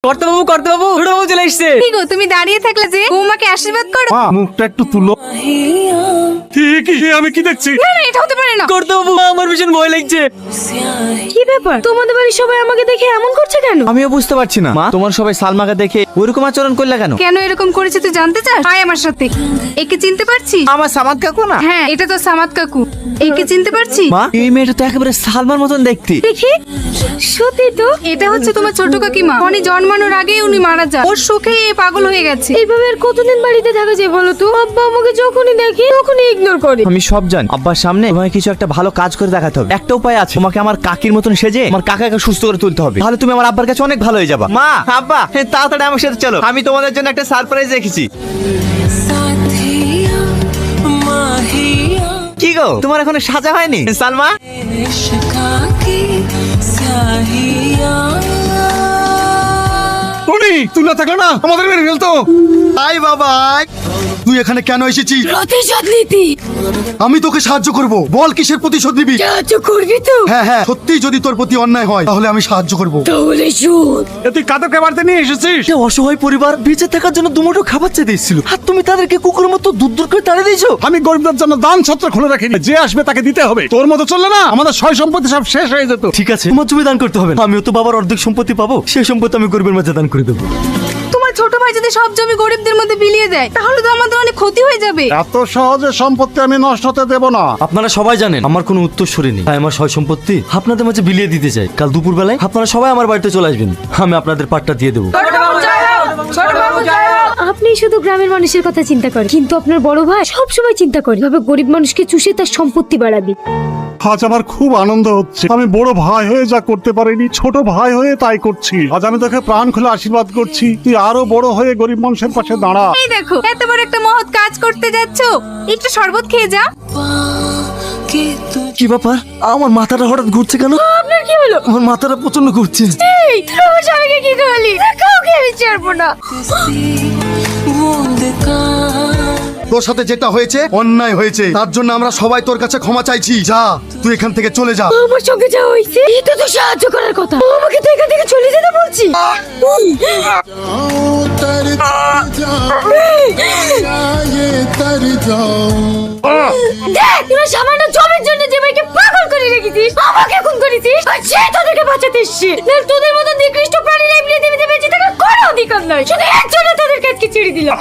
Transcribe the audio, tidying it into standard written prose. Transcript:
কর্তাবাবু ছোট বাবু চলে এসছে। কি গো তুমি দাঁড়িয়ে থাকলে যে? বৌমাকে আশীর্বাদ করো। মা মুখটা একটু তুলো। আমি কি দেখছি? না না, এটা হতে পারে না। কর্তাবাবু আমার ভীষণ ভয় লাগছে। কি ব্যাপার, তোমাদের বাড়ির সবাই আমাকে দেখে এমন করছে কেন? আমিও বুঝতে পারছি না মা, তোমার সবাই সালমাকে দেখে ওইরকম আচরণ করলে কেন? কেন এরকম করেছে তুই জানতে চাস? আয় আমার সাথে। একে চিনতে পারছিস? আমার সামাদ কাকু না? হ্যাঁ, এটা তো সামাদ কাকু। একে চিনতে পারছিস? মা এই মেয়েটা তো একেবারে সালমার মতন দেখতে। দেখি, সত্যি তো। এটা হচ্ছে তোমার ছোট কাকিমা। উনি জন্মানোর আগেই উনি মারা যান। ওর সুখে এ পাগল হয়ে গেছে। এইভাবে আর কতদিন বাড়িতে থাকা যায় বলো তো? আব্বা আমাকে যখনই দেখে তখনই ইগনোর করে। আমি সব জানি, আব্বার সামনে তোমাকে কিছু একটা ভালো কাজ করে দেখাতে হবে। একটা উপায় আছে, তোমাকে আমার কাকির মতন সেজে আমার কাকাকে সুস্থ করে তুলতে হবে। তাহলে তুমি আমার আব্বার কাছে অনেক ভালো হয়ে যাবা। মা, আব্বা, তাড়াতাড়ি আমার সাথে চলো, আমি তোমাদের জন্য একটা সারপ্রাইজ রেখেছি। কি গো, তোমার এখনো সাজা হয়নি সালমা? তুই না থাকলে না আমাদের মেরে ফেলতো। আয় বাবা আয়। তুই এখানে কেন এসেছিস? প্রতিশোধ নিতে। আমি তোকে সাহায্য করব। বল কিসের প্রতিশোধ নিবি? সাহায্য করবি তো? হ্যাঁ হ্যাঁ, সত্যি যদি তোর প্রতি অন্যায় হয় তাহলে আমি সাহায্য করব। তাহলে শোন। তুই কাদেরকে বাড়িতে নিয়ে এসেছিস? একটা অসহায় পরিবার বেঁচে থাকার জন্য দুমুঠো খাবার চেয়ে দিয়েছিল, আর তুমি তাদেরকে কুকুরের মতো দূর দূর করে তাড়িয়ে দিয়েছো। আমি গরিবদের জন্য দান ছত্র খুলে রাখিনি, যে আসবে তাকে দিতে হবে। তোর মতো চললে না আমাদের সয় সম্পত্তি সব শেষ হয়ে যেত। ঠিক আছে, তোমার জমি দান করতে হবে না। আমিও তো বাবার অর্ধেক সম্পত্তি পাবো, সেই সম্পত্তি আমি গরিবের মাঝে দান করে দেবো। তোমার ছোট ভাই যদি সব জমি গরিবদের মধ্যে বিলিয়ে দেয় তাহলে তো আমাদের অনেক ক্ষতি হয়ে যাবে। এত সহজে সম্পত্তি আমি নষ্ট হতে দেব না। আপনারা সবাই জানেন আমার কোনো উত্তরসূরি নেই, তাই আমার সয় সম্পত্তি আপনাদের মাঝে বিলিয়ে দিতে চাই। কাল দুপুর বেলায় আপনারা সবাই আমার বাড়িতে চলে আসবেন, আমি আপনাদের পাটটা দিয়ে দেবো। আপনি শুধু গ্রামের মানুষের কথা চিন্তা করেন, কিন্তু আপনার বড় ভাই সব সময় চিন্তা করে ভাবে গরিব মানুষকে চুষে তার সম্পত্তি বাড়াবে। আজ আমার খুব আনন্দ হচ্ছে। আমি বড় ভাই হয়ে যা করতে পারিনি, ছোট ভাই হয়ে তাই করছি। আজ আমি তোকে প্রাণ খুলে আশীর্বাদ করছি, তুই আরো বড় হয়ে গরিব মানুষের পাশে দাঁড়া। এই দেখো, এত বড় একটা মহৎ কাজ করতে যাচ্ছো, একটু শরবত খেয়ে যা। কি ব্যাপার, আমার মাথাটা হঠাৎ ঘুরছে কেন? আপনার কি হলো? আমার মাথাটা প্রচন্ড ঘুরছে। এই তুই আমার স্বামীকে কি করলি? কাউকে আমি ছাড়বো না। তোর সাথে যেটা হয়েছে অন্যায় হয়েছে, তার জন্য আমরা সবাই তোর কাছে ক্ষমা চাইছি। যা, তুই এখান থেকে চলে যা। আমার সঙ্গে যা হয়েছে এটা তো সাহায্য করার কথা, আমাকে তো এখান থেকে চলে যেতে বলছি। দেখ, তোরা সামান্য জমির জন্য যে ভাইকে পাগল করে রেখেছিস, আমাকে খুন করেছিস, আর সে তোদেরকে বাঁচাতে এসছে। না, তোদের মতো নিকৃষ্ট প্রাণীরা এমনি দেবে বেঁচে থাকার কোনো অধিকার নয়। শুধু একজনে তোদেরকে আজকে ছেড়ে দিলাম।